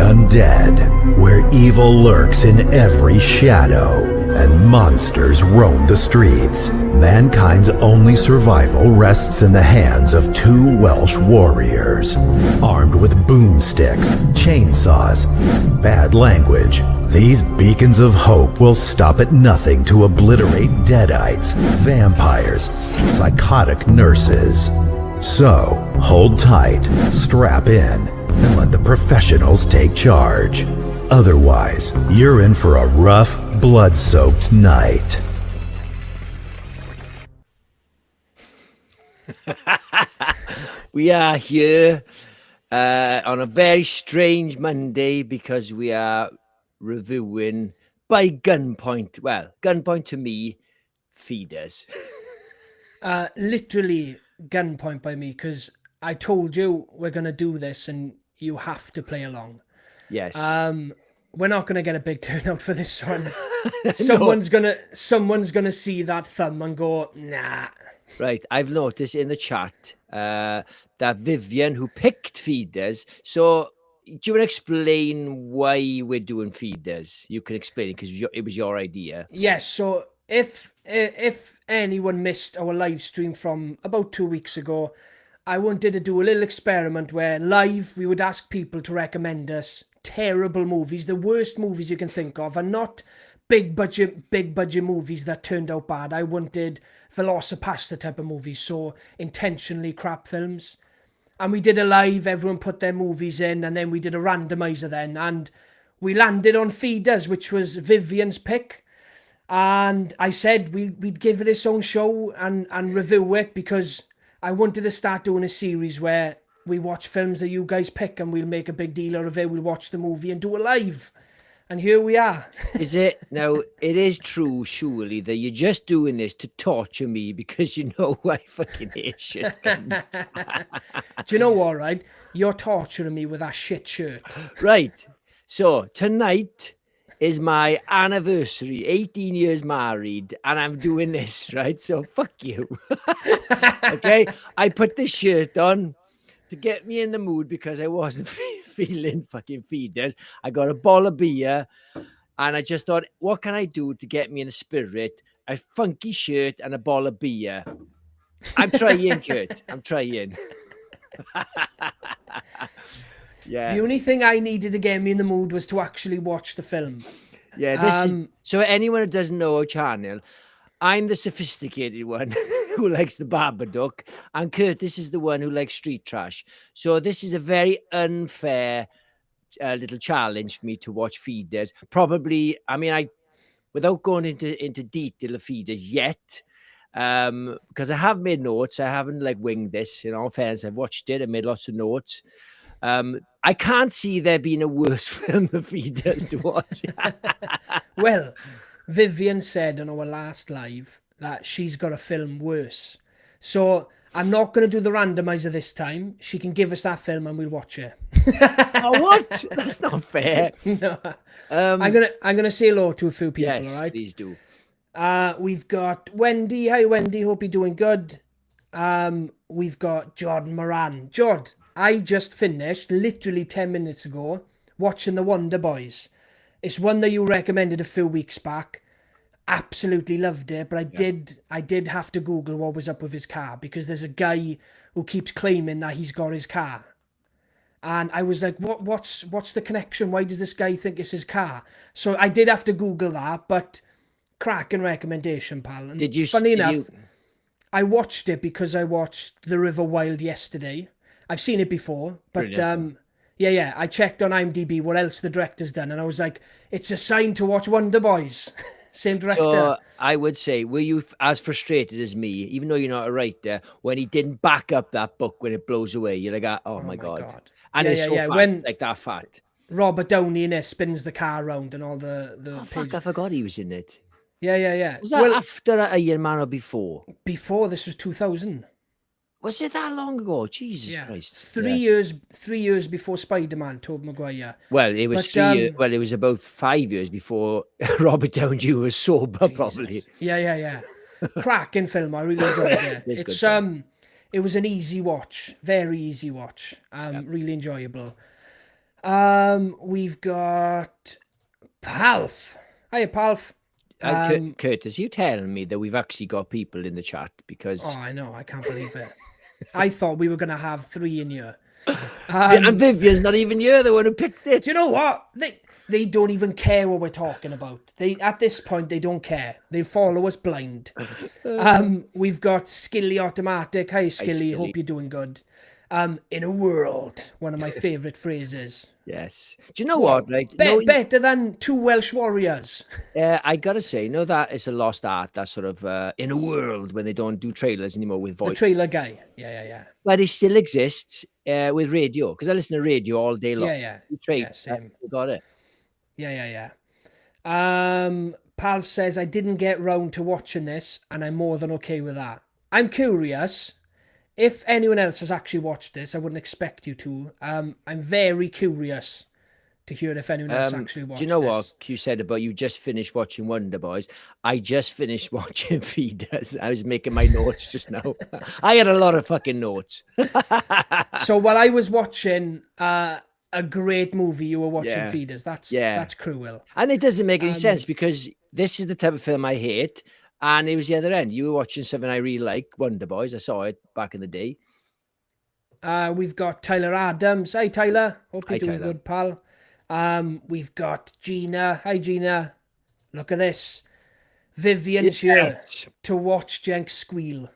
undead, where evil lurks in every shadow and monsters roam the streets. Mankind's only survival rests in the hands of two Welsh warriors, armed with boomsticks, chainsaws, and bad language. These beacons of hope will stop at nothing to obliterate deadites, vampires, psychotic nurses. So, hold tight, strap in, and let the professionals take charge. Otherwise, you're in for a rough, blood-soaked night. We are here on a very strange Monday because we are reviewing by gunpoint. Well, gunpoint to me, feeders. Literally gunpoint by me, because I told you we're going to do this and you have to play along. Yes. We're not going to get a big turnout for this one. Someone's gonna see that thumb and go, nah. Right, I've noticed in the chat that Vivian, who picked feeders, so do you want to explain why we're doing feeders? You can explain it because it was your idea. Yes, so if anyone missed our live stream from about 2 weeks ago, I wanted to do a little experiment where live we would ask people to recommend us terrible movies, the worst movies you can think of, and not big budget movies that turned out bad. I wanted Velocipasta type of movies, so intentionally crap films. And we did a live, everyone put their movies in, and then we did a randomizer then, and we landed on Feeders, which was Vivian's pick. And I said we'd give it its own show and review it, because I wanted to start doing a series where we watch films that you guys pick and we'll make a big deal out of it. We'll watch the movie and do it live. And here we are. Is it? Now, it is true, surely, that you're just doing this to torture me because you know I fucking hate shit films. Do you know what, right? You're torturing me with that shit shirt. Right. So, tonight is my anniversary, 18 years married, and I'm doing this, right? So, fuck you. Okay? I put this shirt on to get me in the mood because I wasn't feeling fucking feeders. I got a bottle of beer and I just thought, what can I do to get me in the spirit? A funky shirt and a bottle of beer. I'm trying, Kurt. I'm trying. Yeah. The only thing I needed to get me in the mood was to actually watch the film. Yeah, this is so anyone who doesn't know our channel, I'm the sophisticated one who likes the Babadook, and Curtis is the one who likes street trash. So this is a very unfair little challenge for me to watch Feeders. Probably, I mean, without going into detail of Feeders yet, because I have made notes. I haven't winged this. In all fairness, I've watched it and made lots of notes. I can't see there being a worse film than Feeders to watch. Well, Vivian said on our last live that she's got a film worse. So I'm not going to do the randomizer this time. She can give us that film and we'll watch it. Oh, what? That's not fair. No. I'm gonna say hello to a few people, yes, all right? Please do. We've got Wendy. Hi, Wendy. Hope you're doing good. We've got Jordan Moran. Jord, I just finished, literally 10 minutes ago, watching The Wonder Boys. It's one that you recommended a few weeks back. Absolutely loved it, but I did have to Google what was up with his car, because there's a guy who keeps claiming that he's got his car. And I was like, what's the connection? Why does this guy think it's his car? So I did have to Google that, but cracking recommendation, pal. And funny enough, I watched it because I watched The River Wild yesterday. I've seen it before, but yeah, I checked on IMDb what else the director's done, and I was like, it's a sign to watch Wonder Boys. Same director. So I would say, were you as frustrated as me, even though you're not a writer, when he didn't back up that book when it blows away? You're like, oh my God. And it's so fat, when like that fat. Robert Downey in it spins the car around and all the fuck, I forgot he was in it. Yeah. Was that after A Year Man or before? Before, this was 2000. Was it that long ago? Jesus Christ. 3 years before Spider-Man, Tobey Maguire. Well, it was 3 years. Well, it was about 5 years before Robert Downey Jr. was sober, probably. Yeah. Cracking film. I really enjoyed it. It's it was an easy watch, very easy watch. Really enjoyable. We've got Palf. Hiya, Palf. Curtis, you telling me that we've actually got people in the chat because Oh, I know. I can't believe it. I thought we were going to have 3 in here. and Vivian's not even here, the one who picked it. Do you know what? They don't even care what we're talking about. At this point, they don't care. They follow us blind. We've got Skilly Automatic. Hi, Skilly. Skilly. Hope you're doing good. In a world, one of my favourite phrases. Yes. Do you know what? Right? Better than 2 Welsh warriors. I gotta say, that is a lost art. That sort of in a world when they don't do trailers anymore with voice. The trailer guy. Yeah. But it still exists with radio because I listen to radio all day long. Yeah. Same. You got it. Yeah. Palv says, I didn't get round to watching this, and I'm more than okay with that. I'm curious. If anyone else has actually watched this, I wouldn't expect you to. I'm very curious to hear if anyone else actually watched this. Do you know what you said about you just finished watching Wonder Boys? I just finished watching Feeders. I was making my notes just now. I had a lot of fucking notes. So while I was watching a great movie, you were watching Yeah. Feeders. That's cruel. And it doesn't make any sense because this is the type of film I hate. And it was the other end. You were watching something I really like, Wonder Boys. I saw it back in the day. We've got Tyler Adams. Hi, Tyler. Hope you're doing Tyler. good, pal. We've got Gina. Hi, Gina. Look at this. Vivian's here to watch Jenks squeal.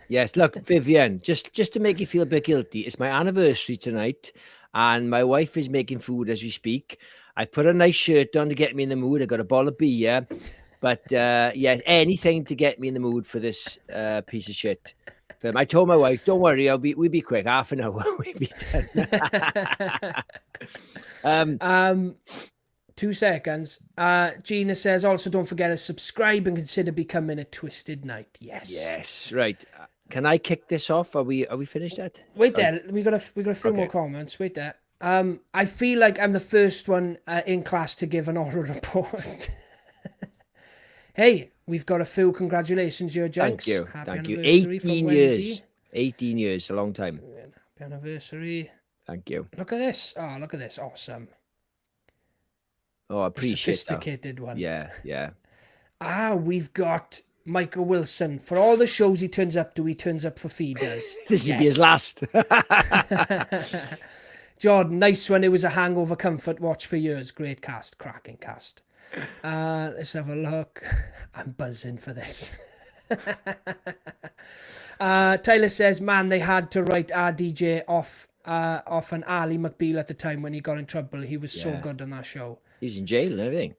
Yes, look, Vivian, just to make you feel a bit guilty, it's my anniversary tonight, and my wife is making food as we speak. I put a nice shirt on to get me in the mood. I got a bottle of beer. But yes, anything to get me in the mood for this piece of shit film. I told my wife, "Don't worry, we'll be quick. Half an hour, we'll be done." 2 seconds. Gina says, also don't forget to subscribe and consider becoming a Twisted Knight. Yes. Right. Can I kick this off? Are we finished that? Wait there. We got a few more comments. Wait there. I feel like I'm the first one in class to give an oral report. Hey, we've got a few congratulations here, Jenks. Thank you. Happy Thank you. anniversary 18 from years. Wendy. 18 years, a long time. Happy anniversary. Thank you. Look at this. Oh, look at this. Awesome. Oh, I appreciate Sophisticated one. Yeah. We've got Michael Wilson. For all the shows he turns up to, he turns up for Feeders. This will be his last. Jordan, nice one. It was a hangover comfort watch for years. Great cast. Cracking cast. Let's have a look. I'm buzzing for this. Tyler says, man, they had to write our DJ off an Ali McBeal at the time when he got in trouble. He was so good on that show. He's in jail and everything.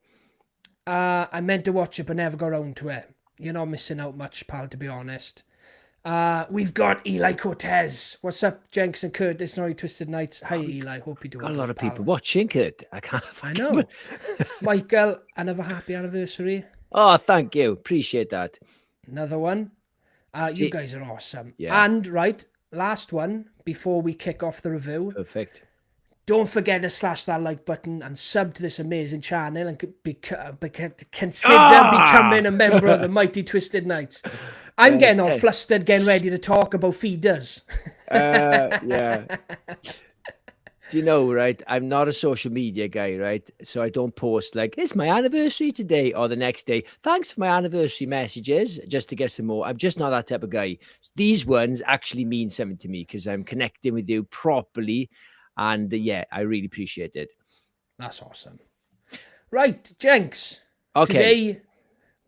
I meant to watch it but never got around to it. You're not missing out much, pal, to be honest. We've got Eli Cortez. What's up, Jenks and Kurt? This is Notorious Twisted Nights. Hi, Eli. Hope you're doing Got a good, lot of pal. people watching, Kurt. I know. Michael, another happy anniversary. Oh, thank you. Appreciate that. Another one. You guys are awesome. Yeah. And, right, last one before we kick off the review. Perfect. Don't forget to slash that like button and sub to this amazing channel and consider becoming a member of the Mighty Twisted Knights. I'm getting all flustered, getting ready to talk about Feeders. Yeah. Do you know, right? I'm not a social media guy, right? So I don't post like, it's my anniversary today or the next day. Thanks for my anniversary messages just to get some more. I'm just not that type of guy. These ones actually mean something to me because I'm connecting with you properly. And yeah, I really appreciate it. That's awesome. Right, Jenks. Okay. Today,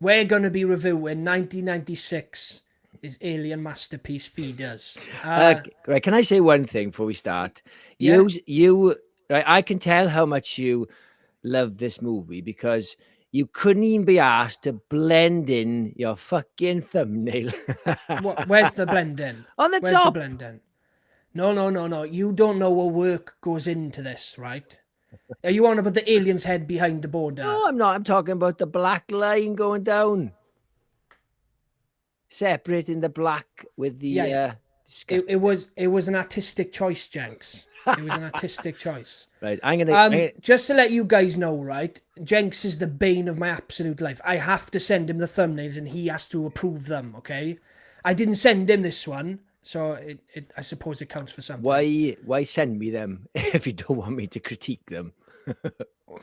we're going to be reviewing 1996's alien masterpiece, Feeders. Right, can I say one thing before we start? Yeah. You, right, I can tell how much you love this movie because you couldn't even be asked to blend in your fucking thumbnail. Where's the blend in? On the Where's top. the blend in? No. You don't know what work goes into this, right? Are you on about the alien's head behind the border? No, I'm not. I'm talking about the black line going down. Separating the black with the it was an artistic choice, Jenks. It was an artistic choice. Right, I'm gonna just to let you guys know, right? Jenks is the bane of my absolute life. I have to send him the thumbnails and he has to approve them, okay? I didn't send him this one, So I suppose it counts for something. Why send me them if you don't want me to critique them?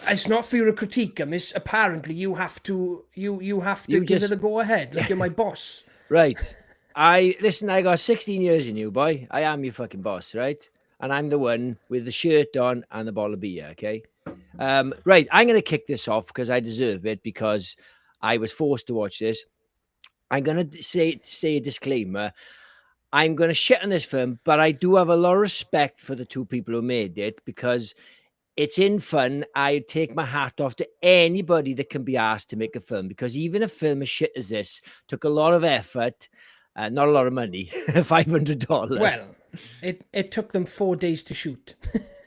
It's not for you to critique them. It's apparently you have to give just- it a go ahead. Like you're my boss. Right. I got 16 years in you, boy. I am your fucking boss, right? And I'm the one with the shirt on and the bottle of beer, okay? Right, I'm going to kick this off because I deserve it, because I was forced to watch this. I'm going to say a disclaimer. I'm going to shit on this film, but I do have a lot of respect for the two people who made it, because it's in fun. I take my hat off to anybody that can be asked to make a film, because even a film as shit as this took a lot of effort, not a lot of money, $500. Well, it took them 4 days to shoot.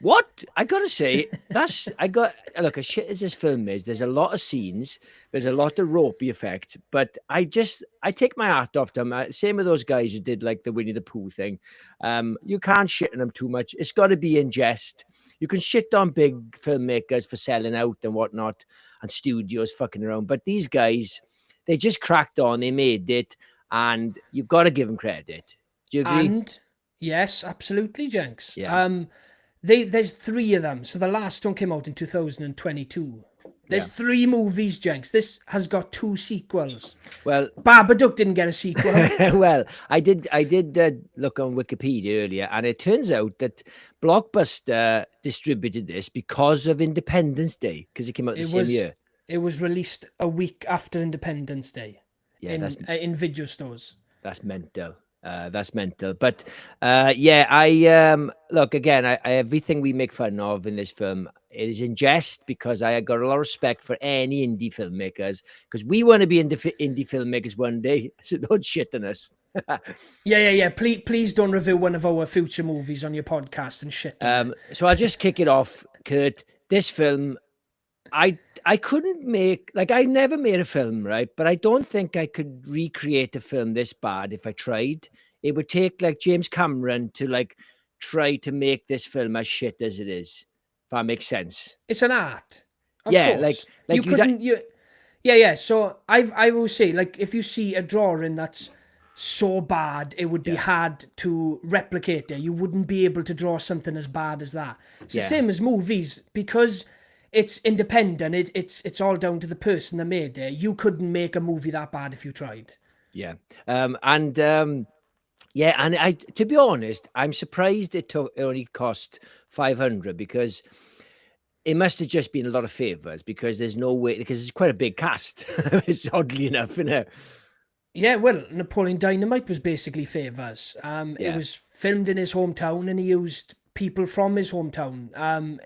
What? I gotta say, look, as shit as this film is, there's a lot of scenes, there's a lot of ropey effects, but I take my hat off to them. Same with those guys who did like the Winnie the Pooh thing. You can't shit on them too much. It's got to be in jest. You can shit on big filmmakers for selling out and whatnot, and studios fucking around, but these guys, they just cracked on, they made it, and you've got to give them credit. Do you agree? And yes, absolutely, Jenks. Yeah. There's 3 of them. So the last one came out in 2022. There's 3 movies, Jenks. This has got 2 sequels. Well, Babadook didn't get a sequel. well, I did look on Wikipedia earlier, and it turns out that Blockbuster distributed this because of Independence Day, because it came out the same year. It was released a week after Independence Day. Yeah, in video stores. That's mental. That's mental. But yeah, I look again. I everything we make fun of in this film, it is in jest, because I got a lot of respect for any indie filmmakers, because we want to be indie filmmakers one day. So don't shit on us. Yeah. Please don't review one of our future movies on your podcast and shit. So I'll just kick it off, Kurt. This film, I couldn't make, like, I never made a film, right? But I don't think I could recreate a film this bad if I tried. It would take like James Cameron to like try to make this film as shit as it is. If that makes sense. It's an art. Of Yeah, course. like you couldn't. Yeah. So I will say, like, if you see a drawing that's so bad, it would be hard to replicate it. You wouldn't be able to draw something as bad as that. It's the same as movies, because it's independent. It's all down to the person that made it. You couldn't make a movie that bad if you tried. Yeah. Yeah, and I, to be honest, I'm surprised it only cost 500, because it must have just been a lot of favors, because there's no way, because it's quite a big cast. It's oddly enough, you know. Yeah, well, Napoleon Dynamite was basically favors. It was filmed in his hometown, and he used people from his hometown.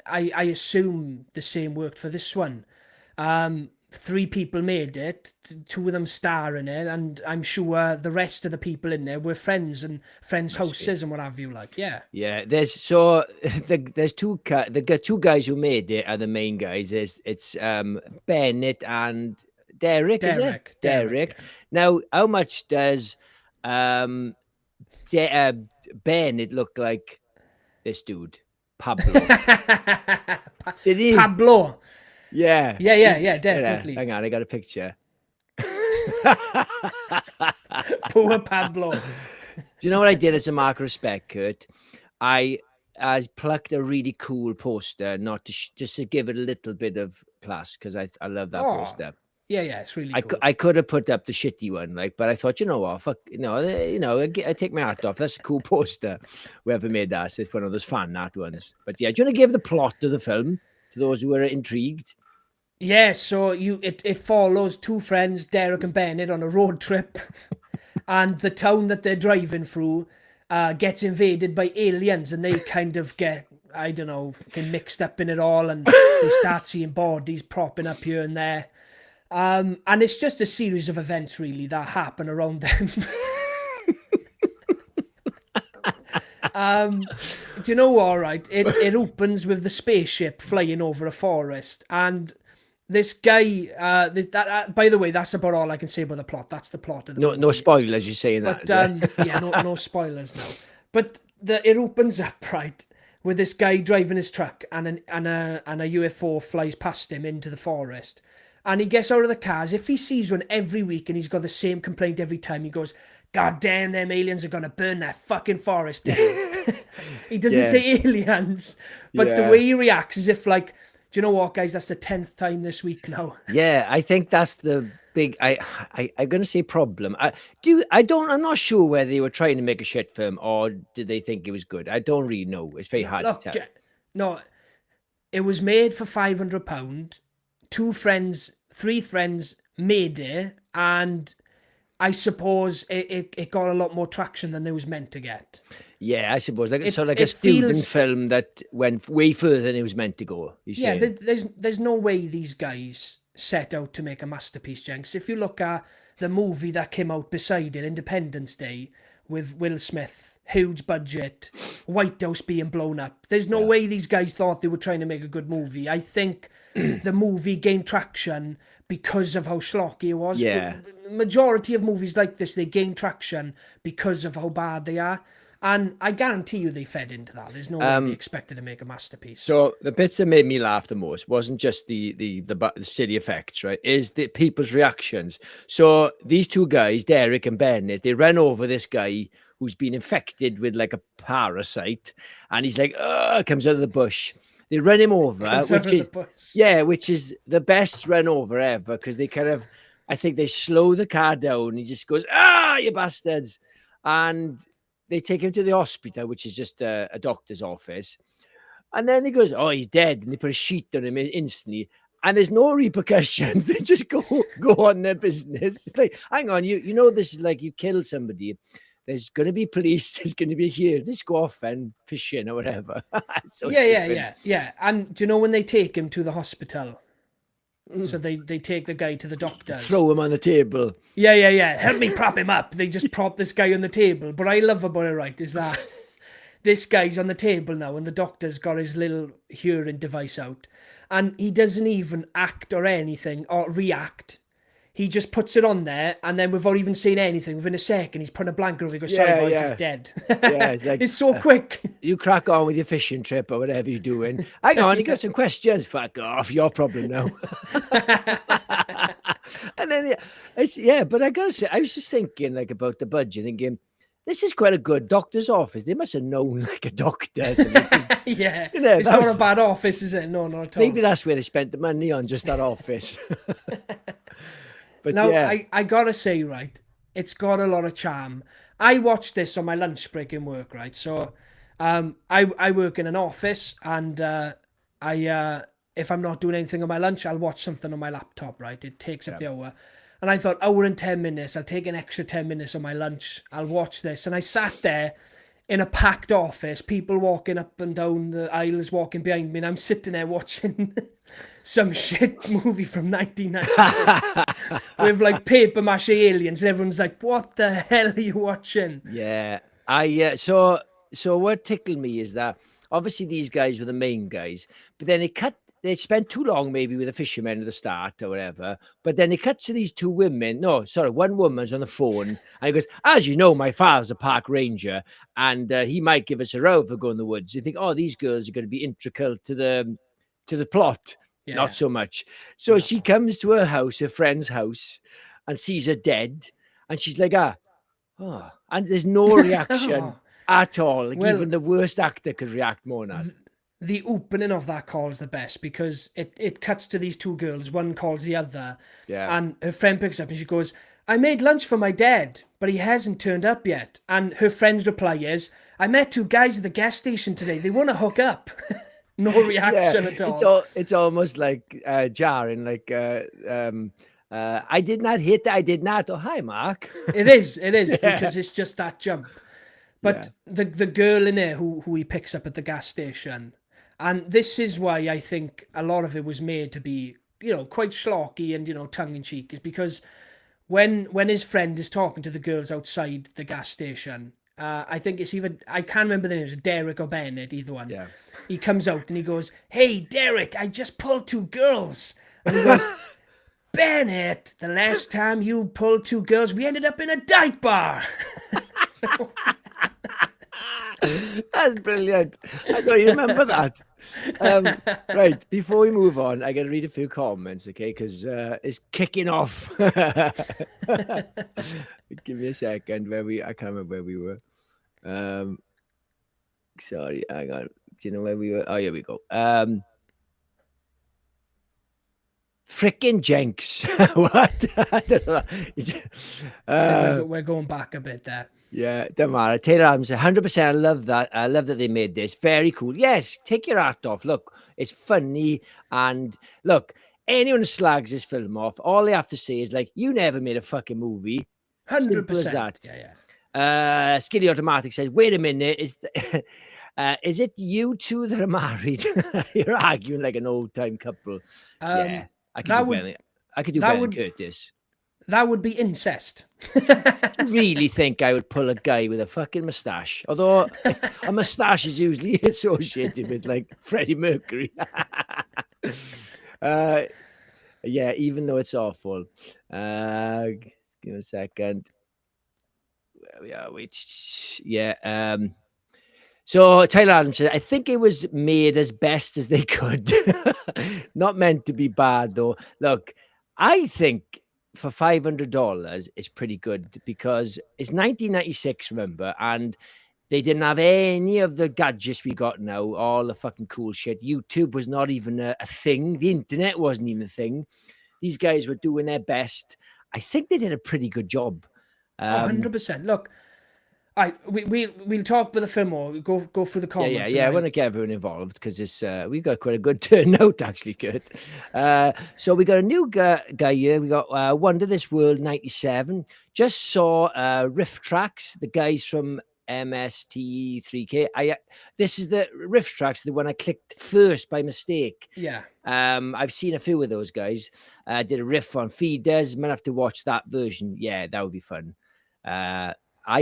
I assume the same worked for this one. 3 people made it, 2 of them star in it, and I'm sure the rest of the people in there were friends and friends' houses and what have you. Like, yeah. There's the 2 guys who made it are the main guys. It's Bennett and Derek. Is it? Derek. Yeah. Now, how much does Bennett look like this dude, Pablo? Did he? Pablo. Yeah, definitely. Hang on, I got a picture. Poor Pablo. Do you know what I did as a mark of respect, Kurt? I plucked a really cool poster, not to just to give it a little bit of class, because I love that poster. Yeah, it's really cool. I could have put up the shitty one, like, but I thought, you know what, fuck, I take my hat off. That's a cool poster. Whoever made that, it's one of those fan art ones. But yeah, do you want to give the plot of the film to those who are intrigued? Yeah, so it follows 2 friends, Derek and Bennett, on a road trip, and the town that they're driving through gets invaded by aliens, and they kind of get, I don't know, mixed up in it all, and they start seeing bodies propping up here and there. And it's just a series of events, really, that happen around them. Do you know, all right, it opens with the spaceship flying over a forest, and this guy, by the way, that's about all I can say about the plot. That's the plot of the movie. No spoilers, you're saying but, that. Yeah, no spoilers now. But it opens up, right, with this guy driving his truck, and a UFO flies past him into the forest. And he gets out of the car, as if he sees one every week, and he's got the same complaint every time. He goes, God damn, them aliens are going to burn that fucking forest down. He doesn't say aliens, but the way he reacts is if like, do you know what, guys? That's the 10th time this week now. Yeah, I think that's the big. I'm gonna say problem. I'm not sure whether they were trying to make a shit film or did they think it was good. I don't really know. It's very hard to tell. No, it was made for £500. Three friends made it, and I suppose it got a lot more traction than it was meant to get. Yeah, I suppose like a student film that went way further than it was meant to go. There's no way these guys set out to make a masterpiece, Jenks. If you look at the movie that came out beside it, Independence Day, with Will Smith, huge budget, White House being blown up. There's no way these guys thought they were trying to make a good movie. I think the movie gained traction because of how schlocky it was. Yeah. Majority of movies like this, they gain traction because of how bad they are. And I guarantee you they fed into that. There's no way they expected to make a masterpiece. So the bits that made me laugh the most wasn't just the silly effects, right? Is the people's reactions. So these two guys, Derek and Bennett, they ran over this guy who's been infected with like a parasite. And he's like, comes out of the bush. They run him over, which is the best run over ever because they kind of, I think they slow the car down. He just goes, you bastards. And they take him to the hospital, which is just a doctor's office. And then he goes, he's dead. And they put a sheet on him instantly. And there's no repercussions. They just go on their business. It's like, hang on, you know this is like you kill somebody. There's going to be police. There's going to be here. Just go off and fish in or whatever. Yeah. And do you know when they take him to the hospital? So they take the guy to the doctors. Throw him on the table. Yeah. Help me prop him up. They just prop this guy on the table. But I love about it, right, is that this guy's on the table now and the doctor's got his little hearing device out. And he doesn't even act or anything or react. He just puts it on there, and then without even saying anything, within a second, he's putting a blanket over. He goes, sorry, boys, he's dead. It's, like, it's so quick. You crack on with your fishing trip or whatever you're doing. Hang on, you got some questions? Fuck off, your problem now. And then, but I got to say, I was just thinking like about the budget, thinking, this is quite a good doctor's office. They must have known like a doctor. Yeah, it's not a bad office, is it? No, not at all. Maybe that's where they spent the money on, just that office. But now, I gotta say, right, it's got a lot of charm. I watched this on my lunch break in work, right? So I work in an office, and if I'm not doing anything on my lunch, I'll watch something on my laptop, right? It takes up the hour. And I thought, hour and 10 minutes, I'll take an extra 10 minutes on my lunch. I'll watch this. And I sat there in a packed office, people walking up and down the aisles, walking behind me, and I'm sitting there watching some shit movie from 1996 with like paper mache aliens, and everyone's like, what the hell are you watching? Yeah. So what tickled me is that obviously these guys were the main guys, but then they spent too long maybe with the fishermen at the start or whatever, but then it cuts to these two women. No, sorry, one woman's on the phone, and he goes, as you know, my father's a park ranger, and he might give us a row for going in the woods. You think, these girls are going to be integral to the plot. Yeah. Not so much. So she comes to her house, her friend's house, and sees her dead, and she's like, and there's no reaction at all. Like, even the worst actor could react more than that. The opening of that call is the best because it cuts to these two girls. One calls the other. Yeah. And her friend picks up and she goes, I made lunch for my dad, but he hasn't turned up yet. And her friend's reply is, I met two guys at the gas station today. They want to hook up. No reaction at all. It's almost like jarring. Like, I did not hit that. I did not. Oh, hi, Mark. It is because it's just that jump. But the girl in there who he picks up at the gas station, and this is why I think a lot of it was made to be, quite schlocky and, tongue-in-cheek, is because when his friend is talking to the girls outside the gas station, I think it's either, I can't remember the names, Derek or Bennett, either one. Yeah. He comes out and he goes, hey, Derek, I just pulled two girls. And he goes, Bennett, the last time you pulled two girls, we ended up in a dyke bar. That's brilliant. I don't even remember that. Right, before we move on, I got to read a few comments, okay? Because it's kicking off. Give me a second. I can't remember where we were. Sorry, hang on. Do you know where we were? Oh, here we go. Frickin' Jenks. What? I don't know. We're going back a bit there. Yeah, don't matter. Taylor Adams said 100%. I love that. I love that they made this. Very cool. Yes, take your hat off. Look, it's funny. And look, anyone who slags this film off, all they have to say is like, you never made a fucking movie. 100%. Simple as that. Yeah. Skilly Automatic says, wait a minute. Is it you two that are married? You're arguing like an old time couple. Yeah, I could do better than Curtis. That would be incest. Really think I would pull a guy with a fucking moustache, although a moustache is usually associated with like Freddie Mercury. Yeah, even though it's awful. Give me a second. Where we are, yeah. So Tyler Adams said, I think it was made as best as they could. Not meant to be bad though. Look, I think for $500 is pretty good because it's 1996, remember, and they didn't have any of the gadgets we got now, all the fucking cool shit. YouTube was not even a thing. The internet wasn't even a thing. These guys were doing their best. I think they did a pretty good job. 100%. Look, we'll talk about the film more. We'll go through the comments. Yeah. I want to get everyone involved because it's we've got quite a good turnout actually, Kurt. So we got a new guy here. We got Wonder This World 97. Just saw Riff Tracks, the guys from MST3K. This is the Riff Tracks, the one I clicked first by mistake. Yeah. I've seen a few of those guys. Did a riff on Feeders. Might have to watch that version. Yeah, that would be fun. I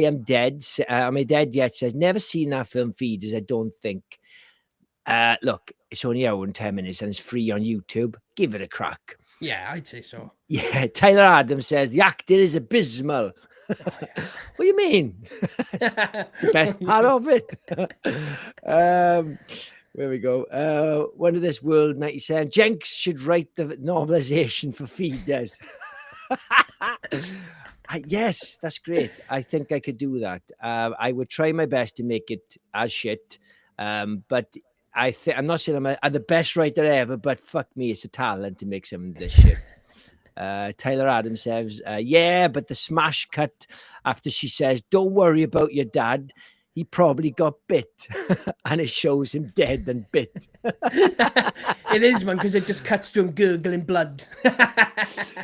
Am Dead. Am I Dead Yet? Says, never seen that film, Feeders, I don't think. Look, it's only an hour and 10 minutes and it's free on YouTube. Give it a crack. Yeah, I'd say so. Yeah, Tyler Adams says, the acting is abysmal. Oh, yeah. What do you mean? It's the best part of it. Where we go. Wonder This World 97. Jenks should write the novelization for Feeders. Yes, that's great. I think I could do that. I would try my best to make it as shit. But I'm not saying I'm the best writer ever, but fuck me, it's a talent to make some of this shit. Tyler Adams says, yeah, but the smash cut after she says, don't worry about your dad. He probably got bit. And it shows him dead and bit. It is, man, because it just cuts to him gurgling blood. Do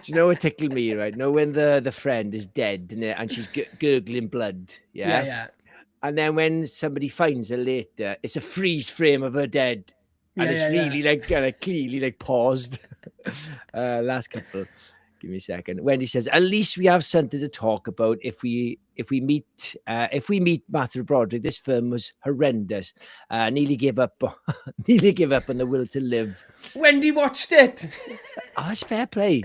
you know what tickled me, right? Know when the friend is dead and she's gurgling blood? Yeah. And then when somebody finds her later, it's a freeze frame of her dead. And it's really like clearly like paused. Last couple. Give me a second. Wendy says, at least we have something to talk about if we meet Matthew Broderick. This film was horrendous. Nearly give up on the will to live. Wendy watched it. Oh, that's fair play.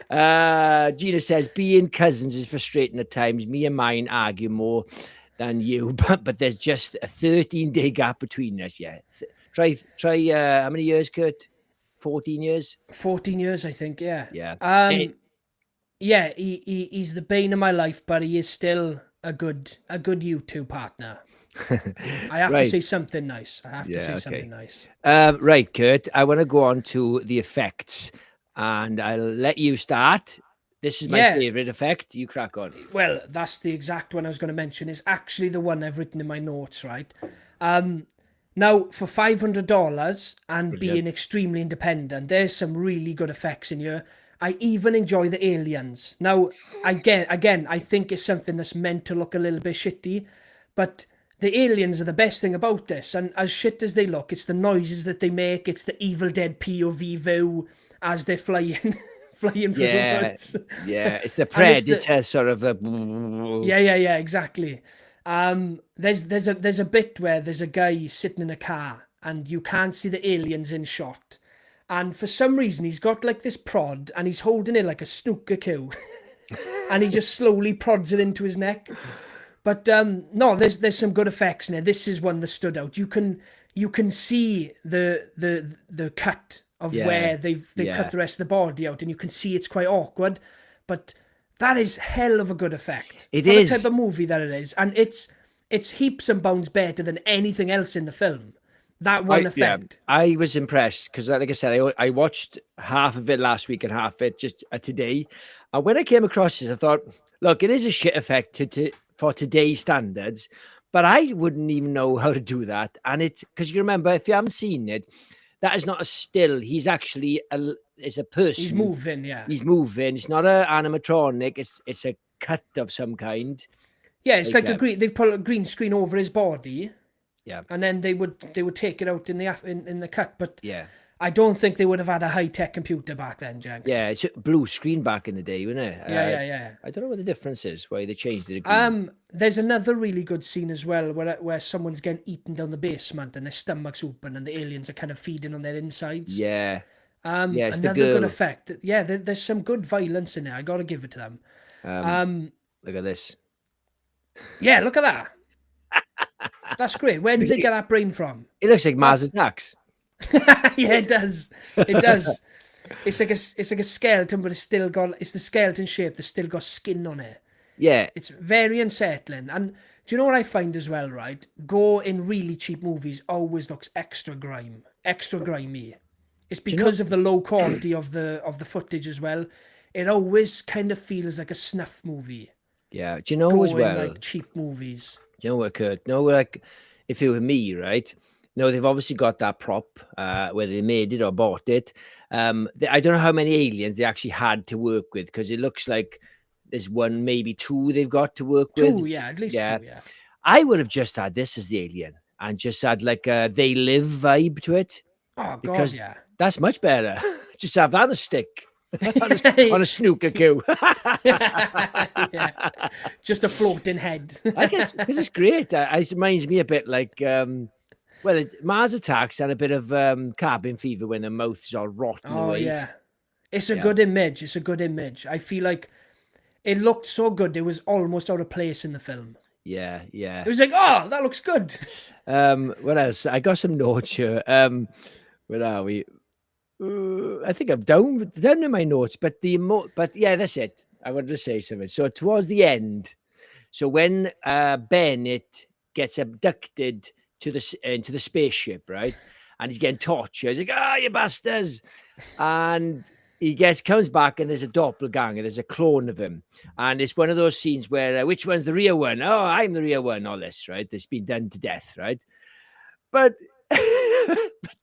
Gina says, being cousins is frustrating at times. Me and mine argue more than you, but there's just a 13-day gap between us. Yeah. Try how many years, Kurt? 14 years? 14 years, I think, yeah. Yeah. Yeah, he's the bane of my life, but he is still a good U2 partner. I have to say something nice. Something nice. Right, Kurt, I want to go on to the effects, and I'll let you start. This is my favorite effect. You crack on. Well, that's the exact one I was going to mention. It's actually the one I've written in my notes, right? Now, for $500 and being extremely independent, there's some really good effects in here. I even enjoy the aliens. Now, again, I think it's something that's meant to look a little bit shitty, but the aliens are the best thing about this. And as shit as they look, it's the noises that they make. It's the Evil Dead POV view as they're flying through the woods. Yeah, it's the Predator sort of. Yeah, exactly. There's a bit where there's a guy sitting in a car and you can't see the aliens in shot. And for some reason, he's got like this prod and he's holding it like a snooker cue. And he just slowly prods it into his neck. But no, there's some good effects in it. This is one that stood out. You can see the cut of where they've cut the rest of the body out, and you can see it's quite awkward. But that is hell of a good effect. It for is. the type of movie that it is, and it's heaps and bounds better than anything else in the film. That one effect. Yeah, I was impressed because, like I said, I watched half of it last week and half of it just today. And when I came across this, I thought, look, it is a shit effect for today's standards, but I wouldn't even know how to do that. And because you remember, if you haven't seen it, that is not a still. He's actually is a person. He's moving, yeah. He's moving. It's not an animatronic. It's a cut of some kind. Yeah, it's like they've put a green screen over his body. Yeah, and then they would take it out in the cut, but yeah, I don't think they would have had a high-tech computer back then, Jenks. Yeah, it's a blue screen back in the day, wasn't it? Yeah. I don't know what the difference is, why they changed it. There's another really good scene as well where someone's getting eaten down the basement and their stomach's open and the aliens are kind of feeding on their insides. Yeah. It's another good effect. Yeah, there's some good violence in there. I got to give it to them. Look at this. Yeah, look at that. That's great. Where did they get that brain from? It looks like Mars Attacks. Yeah, it does. It does. It's like a skeleton, but it's the skeleton shape that's still got skin on it. Yeah. It's very unsettling. And do you know what I find as well, right? Go in really cheap movies always looks extra grimy. It's because of the low quality of the footage as well. It always kind of feels like a snuff movie. Yeah. Do you know as well? Like cheap movies. You know what, Kurt? No, like if it were me, right? No, they've obviously got that prop, whether they made it or bought it. I don't know how many aliens they actually had to work with because it looks like there's one, maybe two they've got to work with. Two, yeah, at least two, yeah. I would have just had this as the alien and just had like a They Live vibe to it. Oh, God, yeah. That's much better. Just have that on a stick. on a snooker cue. Yeah. Just a floating head. I guess this is great. It reminds me a bit like Mars Attacks and a bit of Cabin Fever when the mouth's all rotten away. Yeah. It's a good image. It's a good image. I feel like it looked so good. It was almost out of place in the film. Yeah. It was like, oh, that looks good. What else? I got some notes here. Where are we? I think I'm down in my notes, but yeah, that's it. I wanted to say something. So towards the end, so when Bennett gets abducted into the spaceship, right, and he's getting tortured, he's like, you bastards, and he comes back and there's a doppelganger, there's a clone of him, and it's one of those scenes where which one's the real one? Oh, I'm the real one. All this, right? It's been done to death, right? But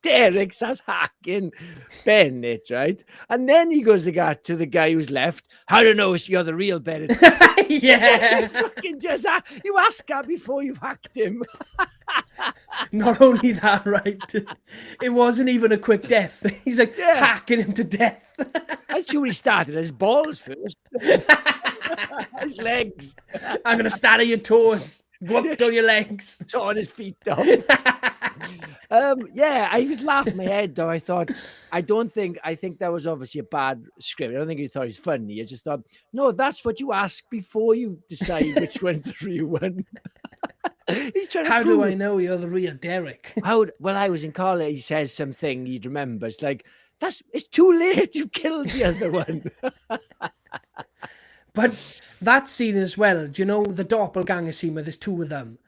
Derek starts hacking Bennett, right? And then he goes to the guy who's left. How do you know you're the real Bennett? Yeah. Fucking just you ask her before you've hacked him. Not only that, right? It wasn't even a quick death. He's like hacking him to death. I'm sure he started his balls first. His legs. I'm going to start at your toes. Go up to your legs. It's on his feet down. I was laughing my head though. I think that was obviously a bad script. I don't think he thought it was funny. I just thought, no, that's what you ask before you decide which one's the real one. He's trying to How do I know you're the real Derek? Well, I was in college. He says something you'd remember. It's like, it's too late. You killed the other one. But that scene as well, do you know the doppelganger scene where there's two of them?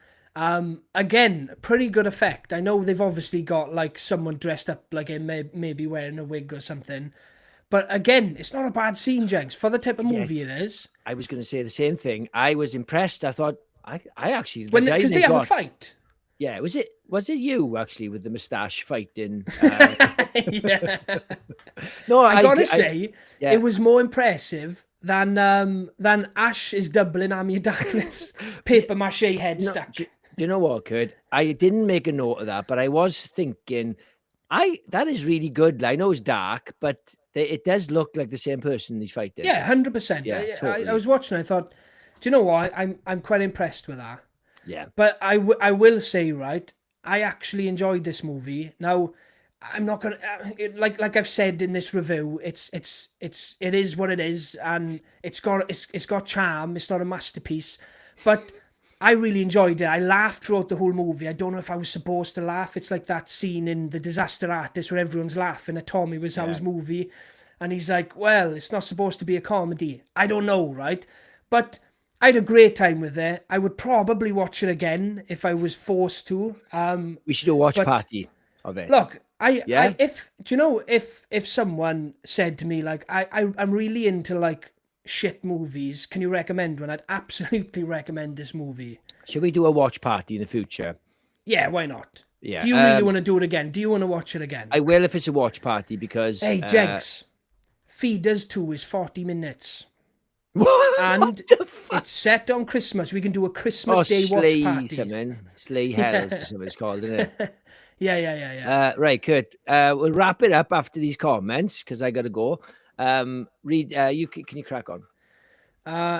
Again, pretty good effect. I know they've obviously got like someone dressed up like maybe wearing a wig or something. But again, it's not a bad scene, Jenks, for the type of movie it is. I was going to say the same thing. I was impressed. I thought, I actually... Because they have a fight. Yeah, was it you actually with the moustache fighting? Yeah. No, I gotta say, it was more impressive than Ash is doubling Army of Darkness paper mache head stuck. Do you know what, Kurt? I didn't make a note of that, but I was thinking, that is really good. I know it's dark, but it does look like the same person he's fighting. Yeah, 100%. Yeah, totally. I was watching. I thought, do you know what? I'm quite impressed with that. Yeah. But I will say, right, I actually enjoyed this movie. Now, I'm not gonna like I've said in this review. It is what it is, and it's got charm. It's not a masterpiece, but I really enjoyed it. I laughed throughout the whole movie. I don't know if I was supposed to laugh. It's like that scene in The Disaster Artist where everyone's laughing at Tommy Wiseau's movie. And he's like, well, it's not supposed to be a comedy. I don't know, right? But I had a great time with it. I would probably watch it again if I was forced to. We should do a watch but- party of it. Look, Yeah? if someone said to me, like, I'm really into, like, shit movies, can you recommend one? I'd absolutely recommend this movie. Should we do a watch party in the future? Yeah, why not? Yeah. Do you really want to do it again? Do you want to watch it again? I will if it's a watch party because... Hey, Jenks, Feeders 2 is 40 minutes. What? And it's set on Christmas. We can do a Christmas Day watch party. Something. Sleigh Hells or something it's called, isn't it? Yeah. Right, Kurt. We'll wrap it up after these comments because I got to go. Read. Can you crack on?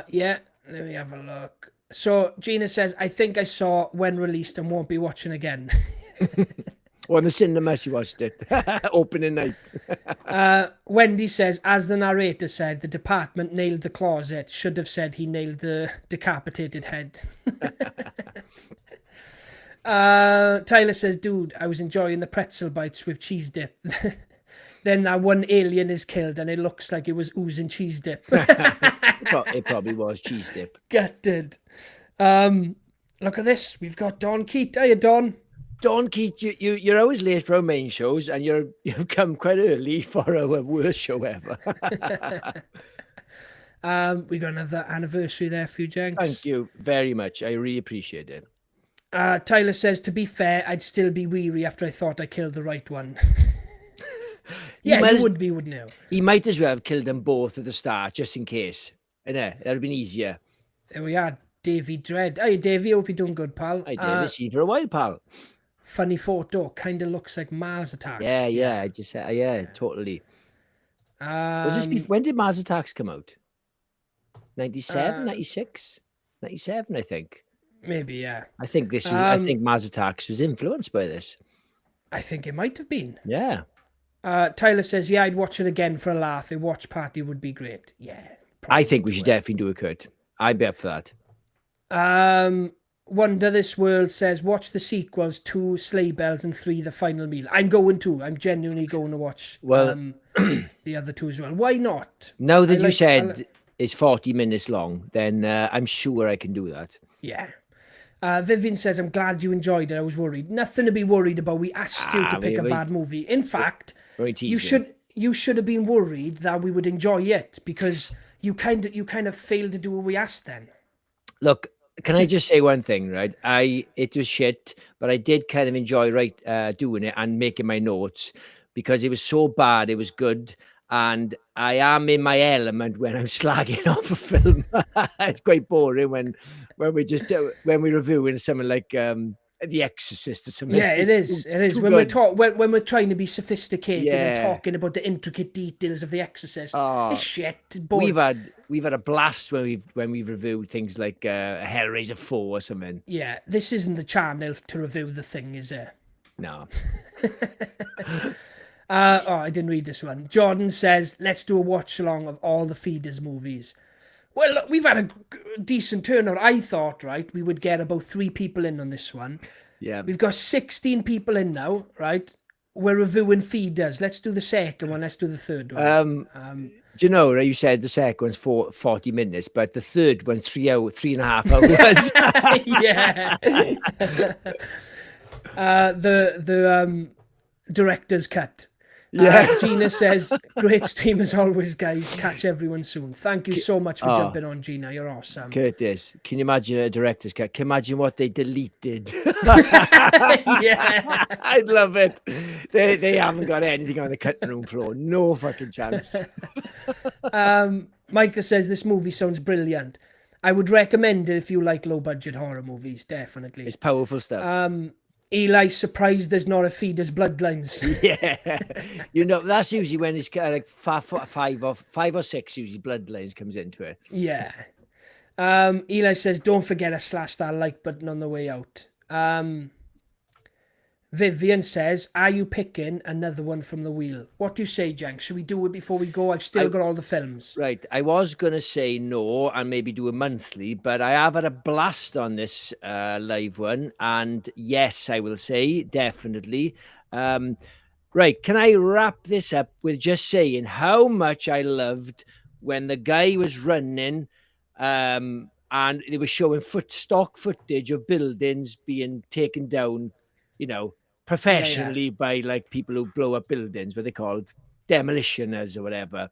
Yeah, let me have a look. So Gina says, I think I saw when released and won't be watching again. Or in the cinema, she watched it. Opening night. Wendy says, as the narrator said, the department nailed the closet. Should have said he nailed the decapitated head. Tyler says, dude, I was enjoying the pretzel bites with cheese dip. Then that one alien is killed and it looks like it was oozing cheese dip. It probably was cheese dip. Gutted. Look at this. We've got Don Keat. Hiya, Don. Don Keat, you're always late for our main shows and you've come quite early for our worst show ever. We got another anniversary there for you, Jenks. Thank you very much. I really appreciate it. Tyler says, to be fair, I'd still be weary after I thought I killed the right one. Yeah, you would be, wouldn't you? He might as well have killed them both at the start, just in case. That'd have been easier. There we are, Davy Dread. Hey, Davy, hope you're doing good, pal. I did see you for a while, pal. Funny photo, kind of looks like Mars Attacks. Yeah. I just totally. Was this when did Mars Attacks come out? 97, 96, 97, I think. Maybe, yeah. I think this was. I think Mars Attacks was influenced by this. I think it might have been. Yeah. Tyler says, yeah, I'd watch it again for a laugh. A watch party would be great. Yeah. I think we should definitely do a Kurt. I'd be up for that. Wonder This World says, watch the sequels, 2 Sleigh Bells and 3 The Final Meal. I'm going to. I'm genuinely going to watch the other 2 as well. Why not? Now that you said it's 40 minutes long, then I'm sure I can do that. Yeah. Vivian says, I'm glad you enjoyed it. I was worried. Nothing to be worried about. We asked you to pick a bad movie. In fact, you should have been worried that we would enjoy it because you kind of failed to do what we asked then. Look, can I just say one thing, right? It was shit, but I did kind of enjoy doing it and making my notes because it was so bad, it was good. And I am in my element when I'm slagging off a film. It's quite boring when we're reviewing something like The Exorcist or something. Yeah, it is. It is when we're trying to be sophisticated and talking about the intricate details of The Exorcist. It's shit. We've had a blast when we've reviewed things like Hellraiser 4 or something. Yeah, this isn't the channel to review The Thing, is it? No. I didn't read this one. Jordan says, let's do a watch along of all the Feeders movies. Well, look, we've had a decent turnout. I thought, right, we would get about 3 people in on this one. Yeah. We've got 16 people in now, right? We're reviewing Feeders. Let's do the second one. Let's do the third one. Do you know, right, you said the second one's 40 minutes, but the third one's 3.5 hours. Yeah. The director's cut. Yeah. Gina says, great stream as always, guys. Catch everyone soon. Thank you so much for jumping on, Gina. You're awesome. Curtis, can you imagine a director's cut? Can you imagine what they deleted? Yeah. I'd love it. They haven't got anything on the cutting room floor. No fucking chance. Micah says, this movie sounds brilliant. I would recommend it if you like low-budget horror movies, definitely. It's powerful stuff. Eli's surprised there's not a Feeders Bloodlines. Yeah. You know, that's usually when it's like 5 or 6 usually Bloodlines comes into it. Yeah. Eli says, don't forget to slash that like button on the way out. Vivian says, are you picking another one from the wheel? What do you say, Jenks? Should we do it before we go? I've still got all the films. Right. I was going to say no and maybe do a monthly, but I have had a blast on this live one. And yes, I will say, definitely. Right. Can I wrap this up with just saying how much I loved when the guy was running and it was showing stock footage of buildings being taken down, professionally by like people who blow up buildings, what they're called, demolitioners or whatever.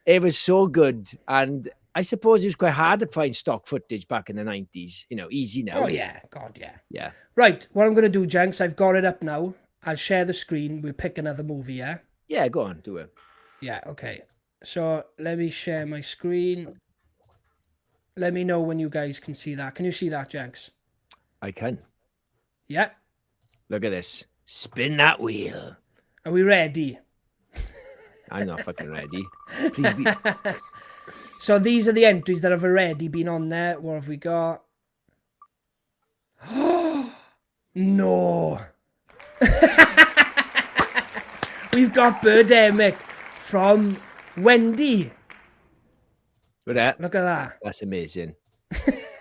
It was so good. And I suppose it was quite hard to find stock footage back in the 90s. Easy now. Oh, yeah. God, yeah. Yeah. Right. What I'm going to do, Jenks, I've got it up now. I'll share the screen. We'll pick another movie, yeah? Yeah, go on. Do it. Yeah, okay. So let me share my screen. Let me know when you guys can see that. Can you see that, Jenks? I can. Yeah. Look at this. Spin that wheel. Are we ready? I'm not fucking ready. Please be. So these are the entries that have already been on there. What have we got? No. We've got Birdemic from Wendy. Look at Look at that. That's amazing.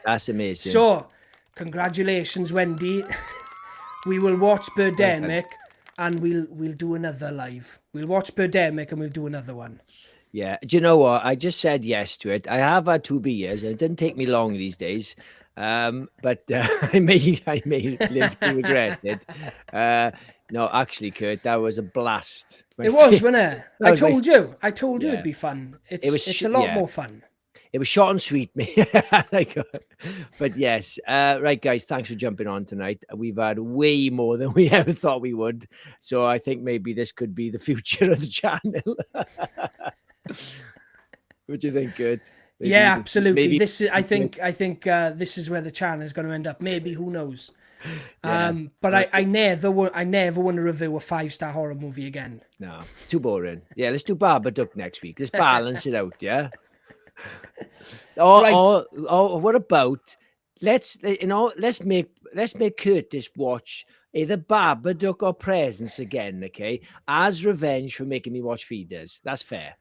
That's amazing. So, congratulations, Wendy. We will watch Birdemic and we'll do another live. We'll watch Birdemic and we'll do another one. Yeah. Do you know what? I just said yes to it. I have had 2 beers and it didn't take me long these days. But I may live to regret it. No, actually, Kurt, that was a blast. It was, wasn't it? I told you it'd be fun. It's a lot more fun. It was short and sweet, me. But yes, right, guys. Thanks for jumping on tonight. We've had way more than we ever thought we would, so I think maybe this could be the future of the channel. What do you think, Kurt? Maybe yeah, absolutely. This is, I think this is where the channel is going to end up. Maybe, who knows? Yeah. But I never want to review a 5-star horror movie again. No, too boring. Yeah, let's do Babadook next week. Let's balance it out. Yeah. Or what about let's make Curtis watch either Babadook or Presence again, okay? As revenge for making me watch Feeders. That's fair.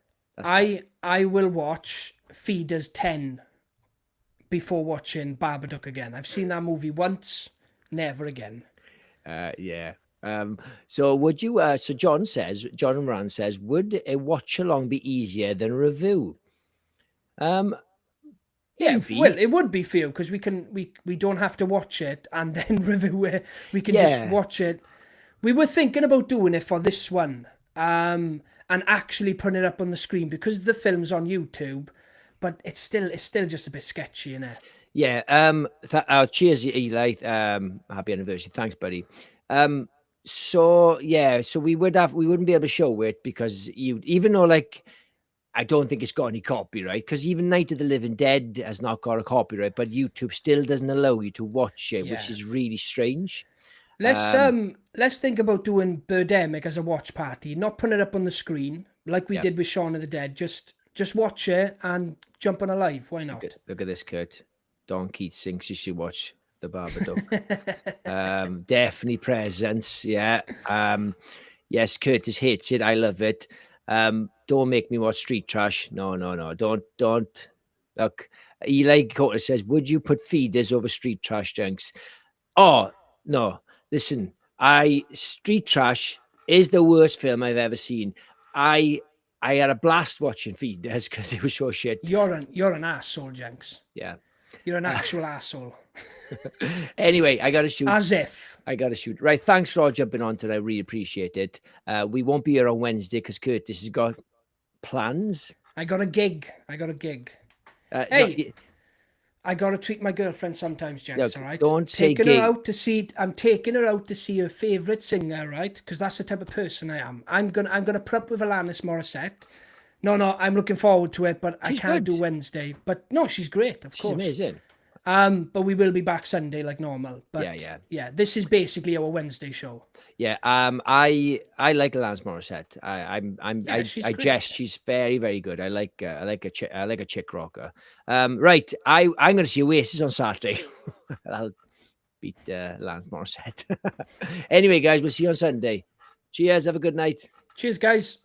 I will watch Feeders 10 before watching Babadook again. I've seen that movie once, never again. Yeah. So would you so John Moran says, would a watch along be easier than a review? Yeah, well, it would be for you because we don't have to watch it and then review it. We can just watch it. We were thinking about doing it for this one, and actually putting it up on the screen because the film's on YouTube, but it's still just a bit sketchy, isn't it? Yeah. Cheers, Eli. Happy anniversary. Thanks, buddy. So we wouldn't be able to show it because even though like. I don't think it's got any copyright because even Night of the Living Dead has not got a copyright, but YouTube still doesn't allow you to watch it, which is really strange. Let's think about doing Birdemic as a watch party, not putting it up on the screen like we did with Shaun of the Dead. Just watch it and jump on a live. Why not? Look at this, Kurt. Don Keith thinks you should watch the Babadook. Definitely Presence. Yeah. Yes, Curtis hates it. I love it. Don't make me watch Street Trash. No. Don't. Look, Eli Cotter says, would you put Feeders over Street Trash, Jenks? Oh, no. Listen, Street Trash is the worst film I've ever seen. I had a blast watching Feeders because it was so shit. You're an asshole, Jenks. Yeah. You're an actual asshole. Anyway, I got to shoot. As if. I got to shoot. Right, thanks for all jumping on today. I really appreciate it. We won't be here on Wednesday because Curtis has got plans. I got a gig. Hey, I got to treat my girlfriend sometimes, Jenks, all right? Don't say gig. I'm taking her out to see her favourite singer, right? Because that's the type of person I am. I'm gonna put up with Alanis Morissette. No, I'm looking forward to it, but I can't do Wednesday. But no, she's great, of course. She's amazing. But we will be back Sunday like normal. But yeah, this is basically our Wednesday show. Yeah, I like Alanis Morissette. I guess she's very, very good. I like a chick rocker. Right, I'm going to see Oasis on Saturday. beat Lance Morissette. Anyway, guys, we'll see you on Sunday. Cheers. Have a good night. Cheers, guys.